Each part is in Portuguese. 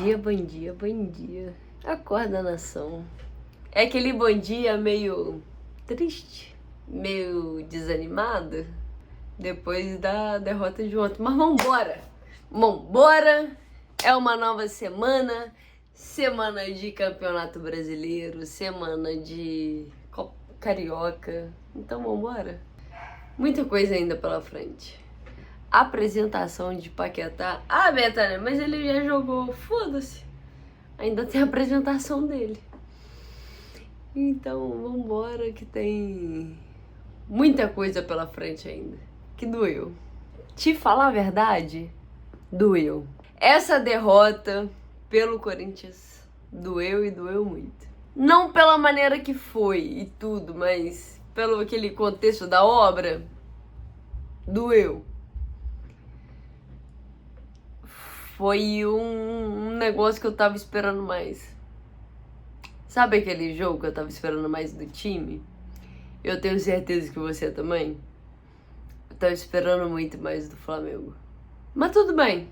dia, bom dia, bom dia. Acorda, nação. É aquele bom dia meio triste, meio desanimado, depois da derrota de ontem. Mas vambora! Vambora! É uma nova semana, semana de Campeonato Brasileiro, semana de Carioca. Então vambora! Muita coisa ainda pela frente. Apresentação de Paquetá. Ah, Betânia, mas ele já jogou. Foda-se. Ainda tem a apresentação dele. Então, vambora que tem muita coisa pela frente ainda. Que doeu. Te falar a verdade, doeu. Essa derrota pelo Corinthians doeu e doeu muito. Não pela maneira que foi e tudo, mas pelo aquele contexto da obra, doeu. Foi um negócio que eu tava esperando mais. Sabe aquele jogo que eu tava esperando mais do time? Eu tenho certeza que você também. Eu tava esperando muito mais do Flamengo. Mas tudo bem.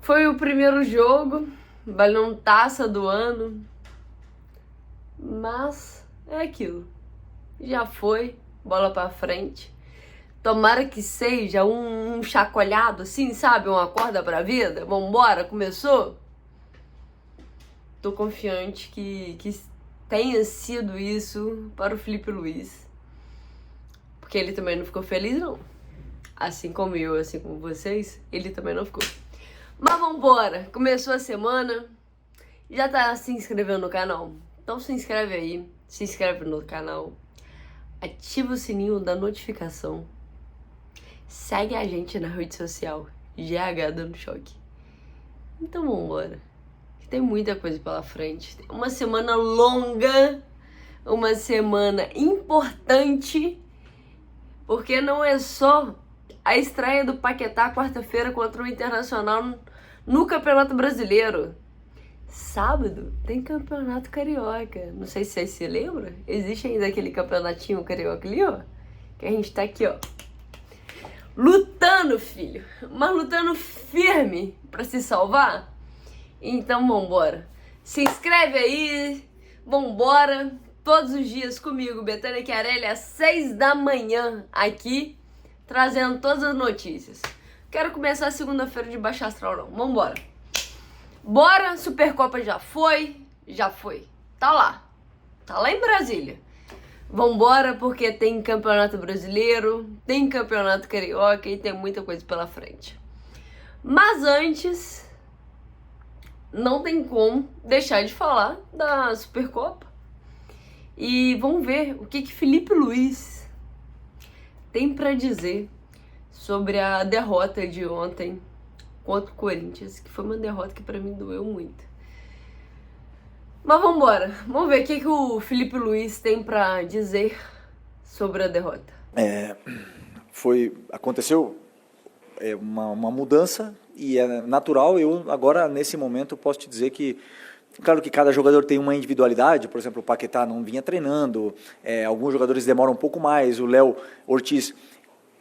Foi o primeiro jogo, valeu taça do ano. Mas é aquilo. Já foi, bola pra frente. Tomara que seja um chacoalhado assim, sabe? Uma acorda pra vida. Vambora, começou? Tô confiante que tenha sido isso para o Felipe Luiz. Porque ele também não ficou feliz, não. Assim como eu, assim como vocês, ele também não ficou. Mas vambora, começou a semana. Já tá se inscrevendo no canal? Então se inscreve aí, se inscreve no canal. Ativa o sininho da notificação. Segue a gente na rede social, GH Dando Choque. Então vambora, que tem muita coisa pela frente. Tem uma semana longa, uma semana importante, porque não é só a estreia do Paquetá quarta-feira contra o Internacional no Campeonato Brasileiro. Sábado tem Campeonato Carioca. Não sei se vocês se lembram, existe ainda aquele campeonatinho carioca ali, ó, que a gente tá aqui, ó, lutando, filho, mas lutando firme pra se salvar. Então vambora, se inscreve aí, vambora, todos os dias comigo, Betânia Chiarelli, às 6 da manhã, aqui, trazendo todas as notícias. Quero começar a segunda-feira de baixa astral não, vambora. Bora, Supercopa já foi, tá lá em Brasília. Vambora, porque tem Campeonato Brasileiro, tem Campeonato Carioca e tem muita coisa pela frente. Mas antes, não tem como deixar de falar da Supercopa. E vamos ver o que Felipe Luiz tem pra dizer sobre a derrota de ontem contra o Corinthians, que foi uma derrota que pra mim doeu muito. Mas vambora, vamos ver o que o Felipe Luiz tem pra dizer sobre a derrota. Aconteceu uma mudança e é natural. Eu agora, nesse momento, posso te dizer que, claro que cada jogador tem uma individualidade. Por exemplo, o Paquetá não vinha treinando, alguns jogadores demoram um pouco mais, o Léo Ortiz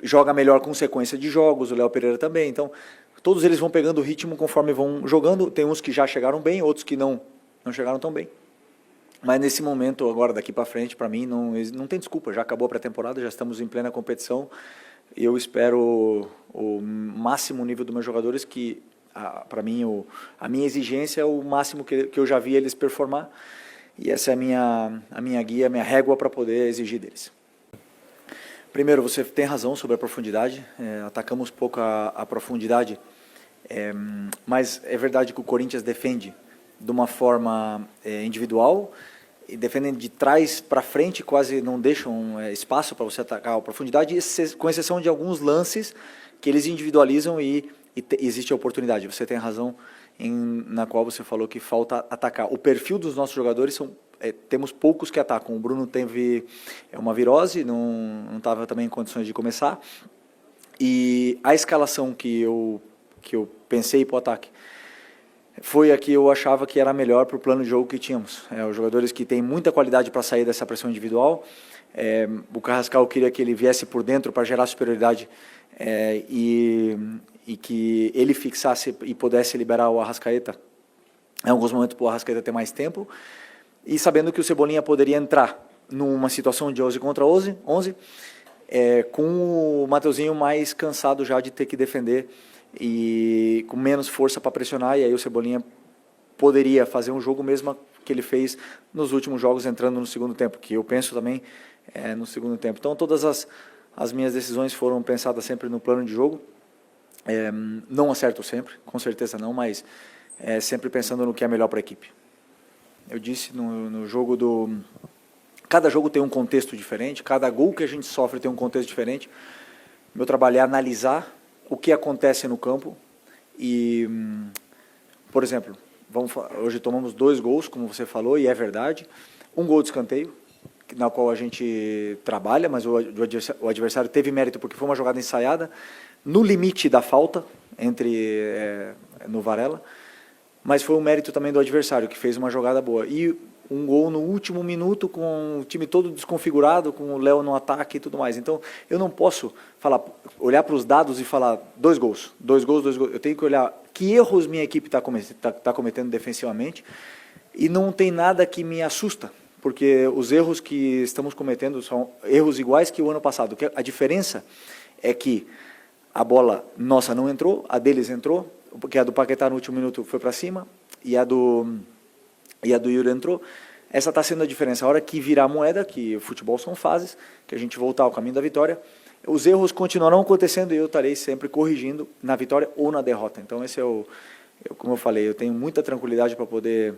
joga melhor com sequência de jogos, o Léo Pereira também. Então, todos eles vão pegando o ritmo conforme vão jogando. Tem uns que já chegaram bem, outros que não chegaram tão bem. Mas nesse momento, agora daqui para frente, para mim, não tem desculpa. Já acabou a pré-temporada, já estamos em plena competição. Eu espero o máximo nível dos meus jogadores, que para mim a minha exigência é o máximo que eu já vi eles performar. E essa é a minha guia, a minha régua para poder exigir deles. Primeiro, você tem razão sobre a profundidade. Atacamos pouco a profundidade, mas é verdade que o Corinthians defende de uma forma individual, e defendem de trás para frente, quase não deixam espaço para você atacar a profundidade, com exceção de alguns lances que eles individualizam e existe a oportunidade. Você tem razão na qual você falou que falta atacar. O perfil dos nossos jogadores temos poucos que atacam. O Bruno teve uma virose, não estava também em condições de começar, e a escalação que eu pensei para o ataque foi a que eu achava que era melhor para o plano de jogo que tínhamos. Os jogadores que têm muita qualidade para sair dessa pressão individual. O Carrascal queria que ele viesse por dentro para gerar superioridade e que ele fixasse e pudesse liberar o Arrascaeta, em alguns momentos para o Arrascaeta ter mais tempo, e sabendo que o Cebolinha poderia entrar numa situação de 11 contra 11, com o Mateuzinho mais cansado já de ter que defender e com menos força para pressionar, e aí o Cebolinha poderia fazer um jogo mesmo que ele fez nos últimos jogos entrando no segundo tempo, que eu penso também no segundo tempo. Então todas as minhas decisões foram pensadas sempre no plano de jogo, não acerto sempre, com certeza não, mas sempre pensando no que é melhor para a equipe. Eu disse no jogo cada jogo tem um contexto diferente, cada gol que a gente sofre tem um contexto diferente. Meu trabalho é analisar o que acontece no campo e, por exemplo, hoje tomamos 2 gols, como você falou, e é verdade. Um gol de escanteio, na qual a gente trabalha, mas o adversário teve mérito porque foi uma jogada ensaiada, no limite da falta, no Varela, mas foi um mérito também do adversário, que fez uma jogada boa. E um gol no último minuto, com o time todo desconfigurado, com o Léo no ataque e tudo mais. Então, eu não posso olhar para os dados e falar 2 gols. Eu tenho que olhar que erros minha equipe está cometendo defensivamente, e não tem nada que me assusta, porque os erros que estamos cometendo são erros iguais que o ano passado. A diferença é que a bola nossa não entrou, a deles entrou, porque a do Paquetá no último minuto foi para cima, e a do Yuri entrou. Essa está sendo a diferença. A hora que virar a moeda, que o futebol são fases, que a gente voltar ao caminho da vitória, os erros continuarão acontecendo e eu estarei sempre corrigindo na vitória ou na derrota. Então esse como eu falei, eu tenho muita tranquilidade para poder,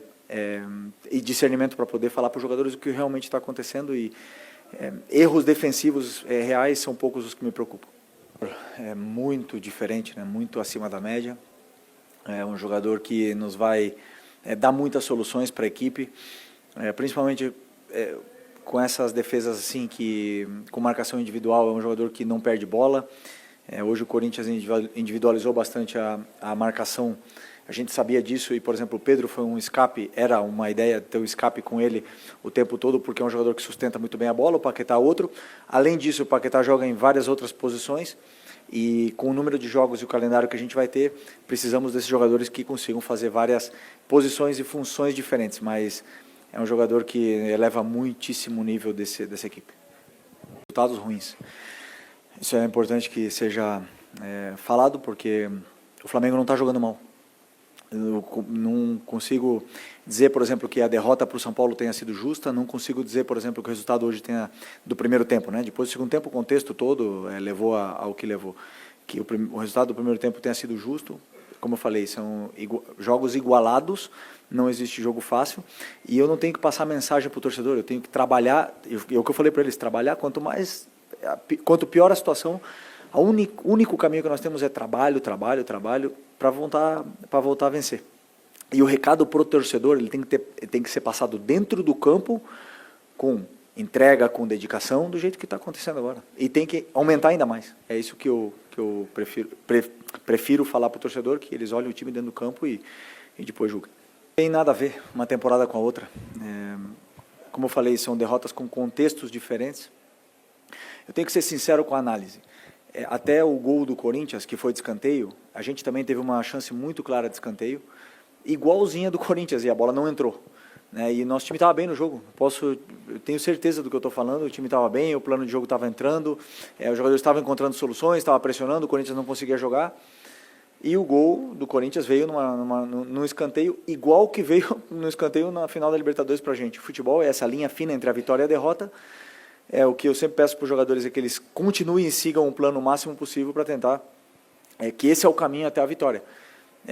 e discernimento para poder falar para os jogadores o que realmente está acontecendo, e erros defensivos reais são poucos os que me preocupam. É muito diferente, né? Muito acima da média. É um jogador que nos vai dar muitas soluções para a equipe, principalmente com essas defesas assim, com marcação individual. É um jogador que não perde bola. Hoje o Corinthians individualizou bastante a marcação. A gente sabia disso e, por exemplo, o Pedro foi um escape, era uma ideia ter um escape com ele o tempo todo, porque é um jogador que sustenta muito bem a bola. O Paquetá outro. Além disso, o Paquetá joga em várias outras posições, e com o número de jogos e o calendário que a gente vai ter, precisamos desses jogadores que consigam fazer várias posições e funções diferentes, mas é um jogador que eleva muitíssimo o nível dessa equipe. Resultados ruins. Isso é importante que seja falado, porque o Flamengo não está jogando mal. Eu não consigo dizer, por exemplo, que a derrota para o São Paulo tenha sido justa. Não consigo dizer, por exemplo, que o resultado hoje tenha do primeiro tempo, né? Depois do segundo tempo, o contexto todo levou ao que levou. Que o resultado do primeiro tempo tenha sido justo. Como eu falei, são jogos igualados, não existe jogo fácil. E eu não tenho que passar mensagem para o torcedor, eu tenho que trabalhar. É o que eu falei para eles, trabalhar quanto pior a situação. O único caminho que nós temos é trabalho, para voltar a vencer. E o recado para o torcedor, ele tem que ser passado dentro do campo, com entrega, com dedicação, do jeito que está acontecendo agora. E tem que aumentar ainda mais. É isso que eu prefiro falar para o torcedor, que eles olhem o time dentro do campo e depois julguem. Não tem nada a ver uma temporada com a outra. Como eu falei, são derrotas com contextos diferentes. Eu tenho que ser sincero com a análise. Até o gol do Corinthians, que foi de escanteio, a gente também teve uma chance muito clara de escanteio, igualzinha do Corinthians, e a bola não entrou. E nosso time estava bem no jogo. Eu tenho certeza do que eu estou falando. O time estava bem, o plano de jogo estava entrando, os jogadores estavam encontrando soluções, estava pressionando, o Corinthians não conseguia jogar. E o gol do Corinthians veio num escanteio, igual que veio no escanteio na final da Libertadores para a gente. O futebol é essa linha fina entre a vitória e a derrota. O que eu sempre peço para os jogadores é que eles continuem e sigam o plano o máximo possível para tentar, que esse é o caminho até a vitória.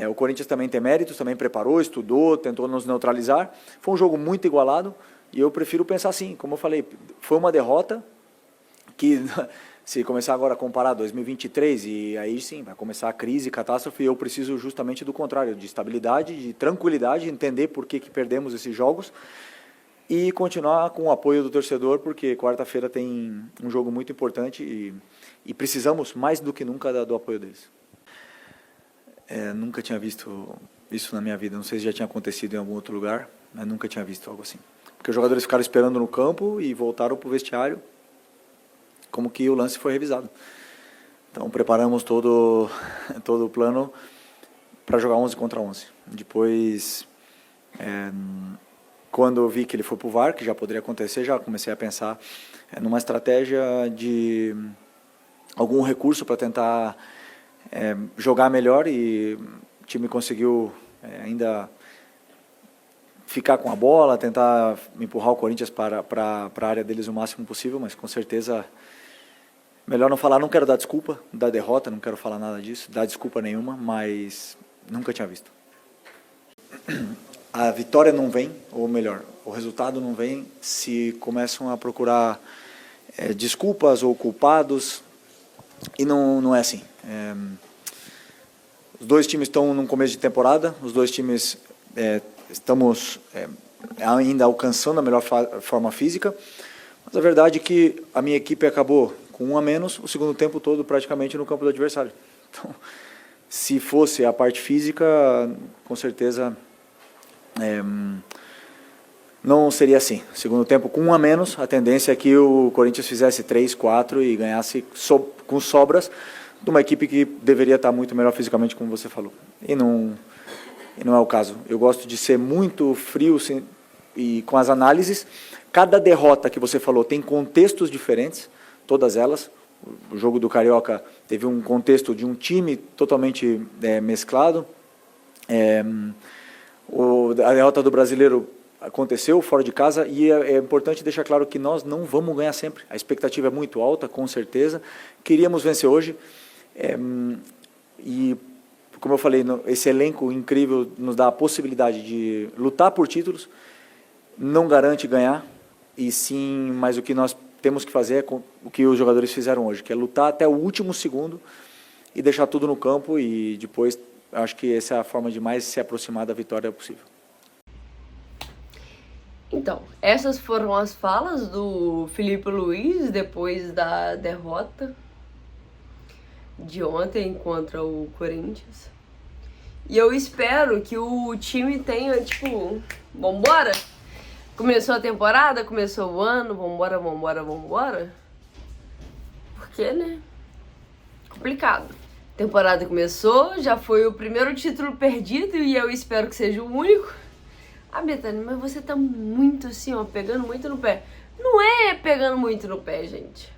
O Corinthians também tem méritos, também preparou, estudou, tentou nos neutralizar. Foi um jogo muito igualado e eu prefiro pensar assim, como eu falei, foi uma derrota que, se começar agora a comparar 2023, e aí sim, vai começar a crise, catástrofe, e eu preciso justamente do contrário, de estabilidade, de tranquilidade, entender por que perdemos esses jogos, e continuar com o apoio do torcedor, porque quarta-feira tem um jogo muito importante e precisamos mais do que nunca do apoio deles. Nunca tinha visto isso na minha vida, não sei se já tinha acontecido em algum outro lugar, mas nunca tinha visto algo assim. Porque os jogadores ficaram esperando no campo e voltaram para o vestiário, como que o lance foi revisado. Então preparamos todo o plano para jogar 11 contra 11. Depois, quando eu vi que ele foi para o VAR, que já poderia acontecer, já comecei a pensar numa estratégia de algum recurso para tentar jogar melhor, e o time conseguiu ainda ficar com a bola, tentar empurrar o Corinthians para a área deles o máximo possível, mas com certeza melhor não falar. Não quero dar desculpa da derrota, não quero falar nada disso, dar desculpa nenhuma, mas nunca tinha visto. A vitória não vem, ou melhor, o resultado não vem se começam a procurar desculpas ou culpados, e não é assim. Os dois times estão no começo de temporada, os dois times estamos ainda alcançando a melhor forma física, mas a verdade é que a minha equipe acabou com 1 a menos o segundo tempo todo praticamente no campo do adversário. Então, se fosse a parte física, com certeza não seria assim. Segundo tempo com 1 a menos, a tendência é que o Corinthians fizesse 3, 4 e ganhasse com sobras de uma equipe que deveria estar muito melhor fisicamente, como você falou. E não é o caso. Eu gosto de ser muito frio e com as análises. Cada derrota que você falou tem contextos diferentes, todas elas. O jogo do Carioca teve um contexto de um time totalmente mesclado. A derrota do Brasileiro aconteceu fora de casa, e é importante deixar claro que nós não vamos ganhar sempre. A expectativa é muito alta, com certeza. Queríamos vencer hoje. E, como eu falei, esse elenco incrível nos dá a possibilidade de lutar por títulos. Não garante ganhar, e sim, mas o que nós temos que fazer é o que os jogadores fizeram hoje, que é lutar até o último segundo e deixar tudo no campo, e depois acho que essa é a forma de mais se aproximar da vitória possível. Então, essas foram as falas do Filipe Luís depois da derrota de ontem contra o Corinthians. E eu espero que o time tenha, vambora? Começou a temporada, começou o ano, vambora. Porque, né? Complicado. A temporada começou, já foi o primeiro título perdido, e eu espero que seja o único. Betânia, mas você tá muito assim, ó, pegando muito no pé. Não é pegando muito no pé, gente.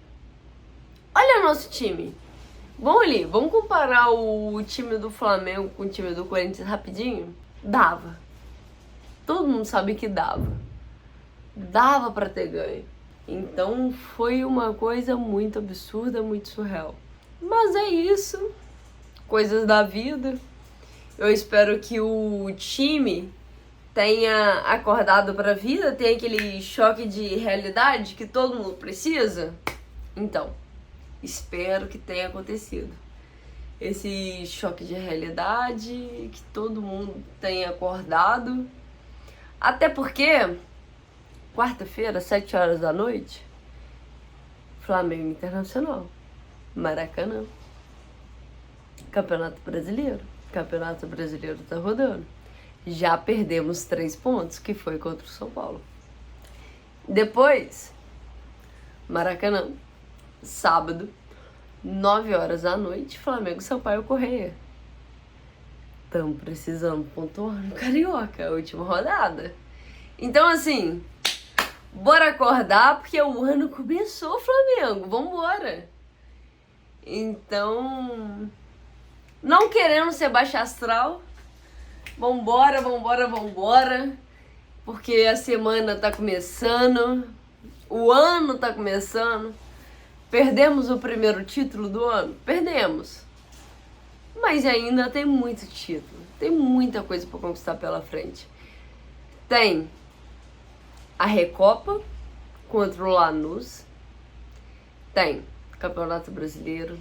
Olha nosso time. Vamos ali, vamos comparar o time do Flamengo com o time do Corinthians rapidinho? Dava. Todo mundo sabe que dava. Dava pra ter ganho. Então foi uma coisa muito absurda, muito surreal. Mas é isso. Coisas da vida. Eu espero que o time tenha acordado pra vida, tenha aquele choque de realidade que todo mundo precisa. Então, espero que tenha acontecido esse choque de realidade, que todo mundo tenha acordado. Até porque, quarta-feira, 7 horas da noite, Flamengo Internacional, Maracanã, Campeonato Brasileiro. Campeonato Brasileiro tá rodando. Já perdemos 3 pontos, que foi contra o São Paulo. Depois, Maracanã, sábado, 9 horas da noite, Flamengo Sampaio Corrêa. Estamos precisando pontuar no Carioca, a última rodada. Então, assim, bora acordar, porque o ano começou, Flamengo, vambora. Então, não querendo ser baixa astral, vambora, porque a semana tá começando, o ano tá começando. Perdemos o primeiro título do ano? Perdemos. Mas ainda tem muito título, tem muita coisa para conquistar pela frente. Tem a Recopa contra o Lanús, tem Campeonato Brasileiro,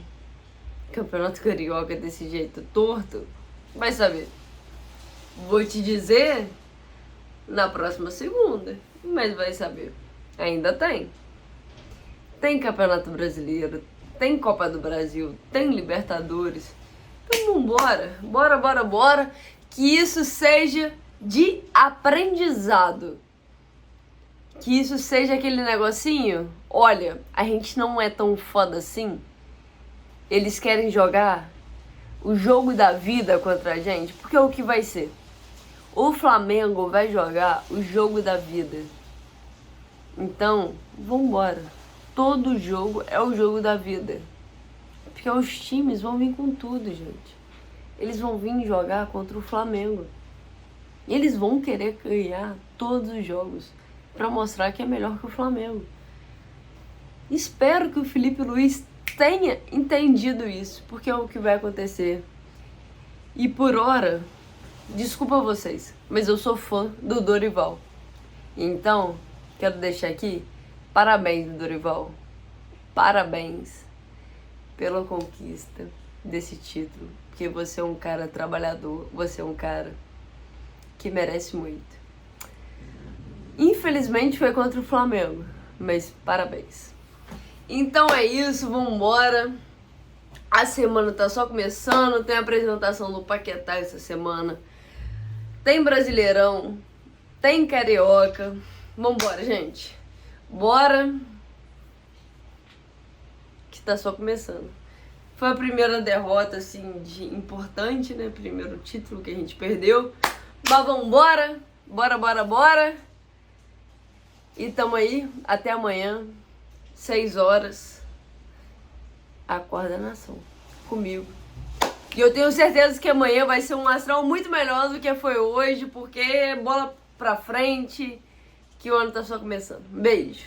Campeonato Carioca desse jeito torto, vai saber. Vou te dizer na próxima segunda, mas vai saber. Ainda tem. Tem Campeonato Brasileiro, tem Copa do Brasil, tem Libertadores. Então vambora, bora, que isso seja de aprendizado. Que isso seja aquele negocinho, olha, a gente não é tão foda assim, Eles querem jogar o jogo da vida contra a gente, porque é o que vai ser. O Flamengo vai jogar o jogo da vida. Então, vambora. Todo jogo é o jogo da vida. Porque os times vão vir com tudo, gente. Eles vão vir jogar contra o Flamengo. E eles vão querer ganhar todos os jogos para mostrar que é melhor que o Flamengo. Espero que o Felipe Luiz tenha entendido isso, porque é o que vai acontecer. E por hora, desculpa vocês, mas eu sou fã do Dorival. Então, quero deixar aqui, parabéns, Dorival. Parabéns pela conquista desse título. Porque você é um cara trabalhador, você é um cara que merece muito. Infelizmente foi contra o Flamengo, mas parabéns. Então é isso, vambora. A semana tá só começando, tem a apresentação do Paquetá essa semana. Tem Brasileirão, tem Carioca. Vambora, gente. Bora. Que tá só começando. Foi a primeira derrota, assim, importante, né? Primeiro título que a gente perdeu. Mas vambora. Bora. E tamo aí. Até amanhã. 6 horas. Acorda Nação. Comigo. E eu tenho certeza que amanhã vai ser um astral muito melhor do que foi hoje. Porque bola pra frente. Que o ano tá só começando. Beijo.